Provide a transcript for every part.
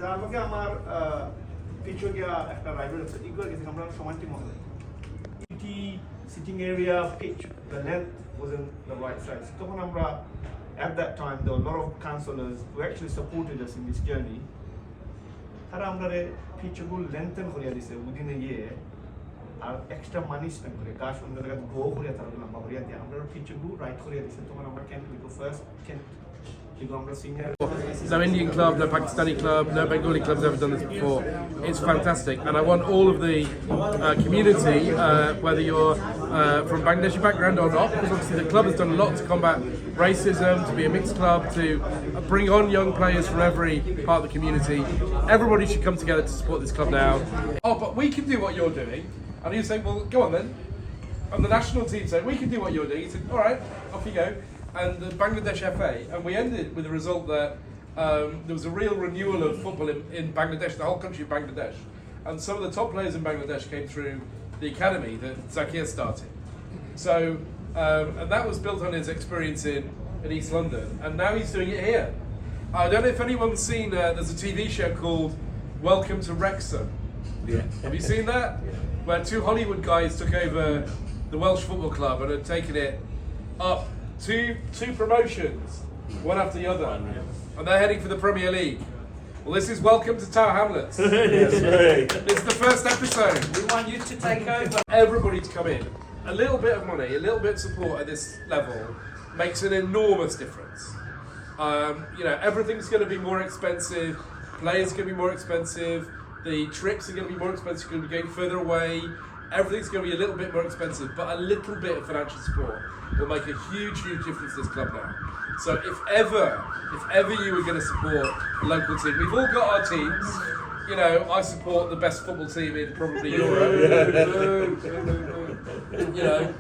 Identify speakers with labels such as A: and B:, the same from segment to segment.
A: যার মধ্যে আমার পিছু গিয়া একটা রাইডার আছে ইকুয়াল গেছে আমরা সমানটি মনে হয় ইটি seating area pitch the length wasn't the right size তখন আমরা at that time there were a lot of counselors who actually supported us in this journey তারা আমাদের পিচগুলো লেন্থেন করিয়া দিছে within a year আর এক্সট্রা মানি স্পেন্ড করে গাছ অন্য জায়গায় গ্রো করিয়া তারা লম্বা করিয়া দিয়ে আমরা পিচগুলো রাইট করিয়া দিছে তখন আমরা ক্যান্ট উইকো first can't
B: No Indian club, no Pakistani club, no Bengali club's ever done this before. It's fantastic, and I want all of the community, whether you're from Bangladeshi background or not, because obviously the club has done a lot to combat racism, to be a mixed club, to bring on young players from every part of the community. Everybody should come together to support this club now. Oh, but we can do what you're doing. And you say, well, go on then. And the national team said, we can do what you're doing. He said, all right, off you go. And the Bangladesh FA, and we ended with the result that there was a real renewal of football in Bangladesh, the whole country of Bangladesh. And some of the top players in Bangladesh came through the academy that Zakir started. So, and that was built on his experience in East London, and now he's doing it here. I don't know if anyone's seen, there's a TV show called Welcome to Wrexham.
C: Yeah.
B: Have you seen that? Where two Hollywood guys took over the Welsh Football Club and had taken it up two promotions, one after the other, and they're heading for the Premier League. Well, this is Welcome to Tower Hamlets.
C: That's right.
B: This is the first episode.
D: We want you to take over.
B: Everybody to come in. A little bit of money, a little bit of support at this level makes an enormous difference. You know, everything's going to be more expensive, players are going to be more expensive, the trips are going to be more expensive, you're going to be going further away, everything's going to be a little bit more expensive, but a little bit of financial support will make a huge, huge difference to this club now. So if ever you were going to support a local team, we've all got our teams. You know, I support the best football team in probably Europe. You know,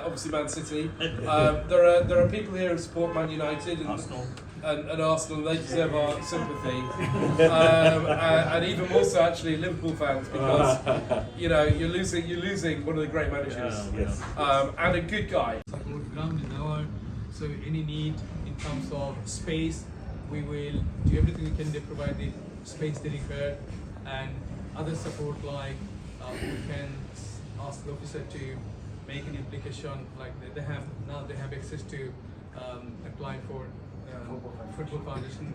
B: obviously Man City. There are people here who support Man United and Arsenal, and they deserve our sympathy. And even more so actually Liverpool fans, because you know you're losing one of the great managers, and a good guy.
E: Support ground in our, so any need in terms of space, we will do everything we can to provide the space they require, and other support like we can ask the officer to make an application, like they have access to apply for Football Foundation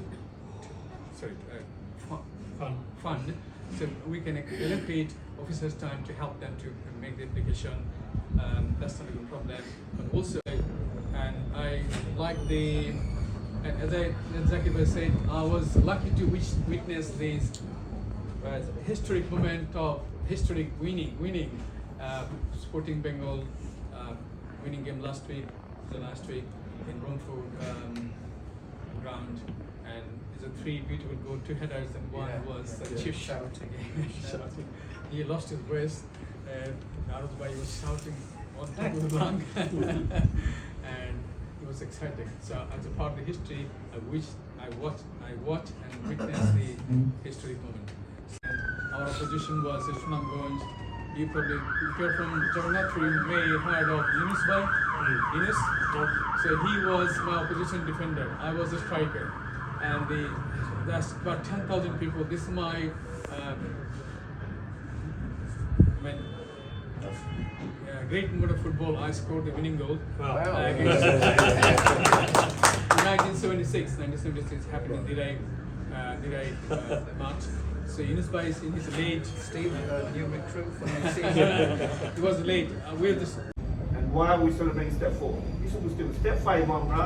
E: fund. So we can allocate officers' time to help them to make the application. That's not a good problem. But also, and I like and as Zakir said, I was lucky to witness this historic moment of historic winning Sporting Bengal winning game last week in Romford ground, and it's a three beautiful goal, two headers, and one was Chief shouting. He lost his voice. Narod Bhai was shouting on top of the lung, and it was exciting. So as a part of the history, I watch and witness the historic moment. And our opposition was Sunamganj. If you're from Jagannath, you may have heard of Yunus Bhai. Yunus. So he was my opposition defender. I was a striker, and that's about 10,000 people. This is my great moment of football. I scored the winning goal. Against 1976 happened in Dirai match. So Yunus Bhai is in his late.
D: Steve, new recruit from New
E: He was late. We're this.
A: and why are we celebrating step 4 this is still step 5 আমরা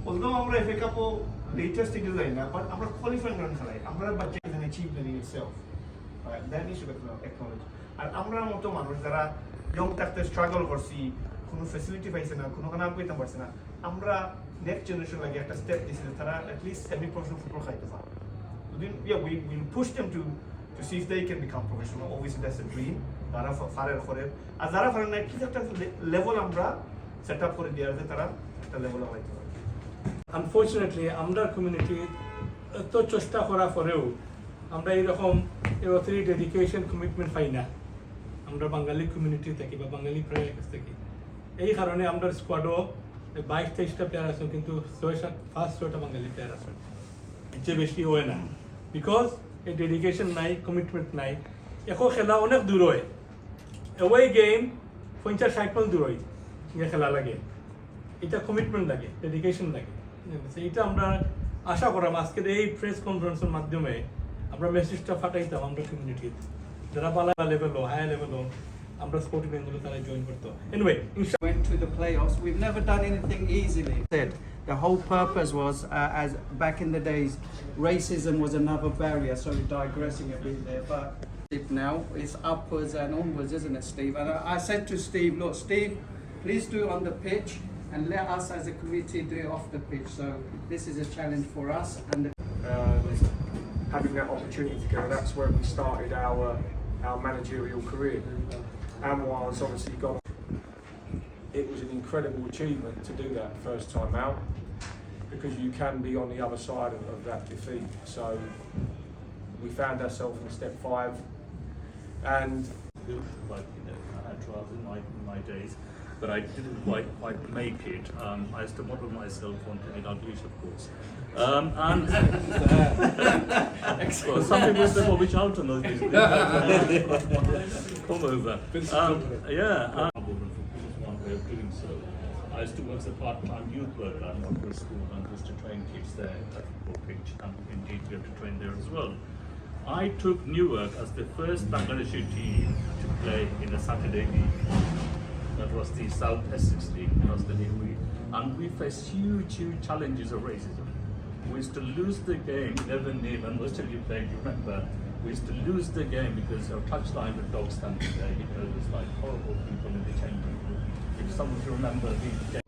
A: although আমরা FA Cup latest stage যাই না but আমরা qualifying run খেলাই আমরা বাচ্চা এখানে achievement in itself right that needs to be acknowledged আর আমরা মতো মানুষ যারা young থাকতে struggle করছি কোনো ফ্যাসিলিটি পাইছে না কোনো কারণে পেতে পারছে না আমরা নেক্সট জেনারেশন লাগে একটা স্টেপ দিছি তারা at least semi professional football খাইতে পারে we will push them to see if they can become professional. Obviously that's a dream. তারা ফারের করে আর যারা ফারের না কিছু একটা লেভেল আমরা সেট আপ করে দেওয়া যায় তারা একটা লেভেল হইতে পারে
F: আনফর্চুনেটলি আমরা কমিউনিটি এত চেষ্টা করা পরেও আমরা এরকম অথরিটি ডেডিকেশন কমিটমেন্ট পাই না আমরা বাঙালি কমিউনিটি থেকে বা বাঙালি প্রায়ের কাছ থেকে এই কারণে আমরা স্কোয়াডও 22-23টা প্লেয়ার আছেন কিন্তু 6-7 বাঙালি প্লেয়ার আছেন এর চেয়ে বেশি হয় না বিকজ এই ডেডিকেশন নাই কমিটমেন্ট নাই এখন খেলা অনেক দূর হয় অ্যাওয়ে গেম 50-60 মাইল দূর হয় যে খেলা লাগে এটা কমিটমেন্ট লাগে ডেডিকেশন লাগে এইটা আমরা আশা করলাম আজকের এই প্রেস কনফারেন্সের মাধ্যমে আমরা মেসেজটা ফাটাইতাম আমরা কমিউনিটির যারা পালা লেভেলও হাই লেভেলও আমরা স্পোর্টিং ইভেন্টগুলো তারা জয়েন করতো anyway
D: Went to the playoffs. We've never done anything easily. The whole purpose was, as back in the days, racism was another barrier. Sorry, digressing a bit there, but now it's upwards and onwards, isn't it, Steve? And I said to Steve, look, Steve, please do it on the pitch and let us as a committee do it off the pitch. So this is a challenge for us and the
C: having that opportunity to go. That's where we started our managerial career. Anwar's obviously gone. It was an incredible achievement to do that first time out because you can be on the other side of that defeat. So we found ourselves in step 5 and
G: like I had trials in my days, but I didn't quite make it. I used to model myself on Kenny Dalglish, of course. And well, some people say, "Oh, which out on those days?" Come over. Yeah. One way of doing so. I used to work as a part-time youth worker at Oxford School and used to train kids there at the football pitch, and indeed we have to train there as well. I took Newark as the first Bangladeshi team to play in a Saturday league. That was the South Essex League, that was the league we, and we faced huge challenges of racism. We used to lose the game 11-0, and most of you played, you remember, we used to lose the game because our touchline with dogs standing there, it was like horrible people in the changing room. If some of you remember the game.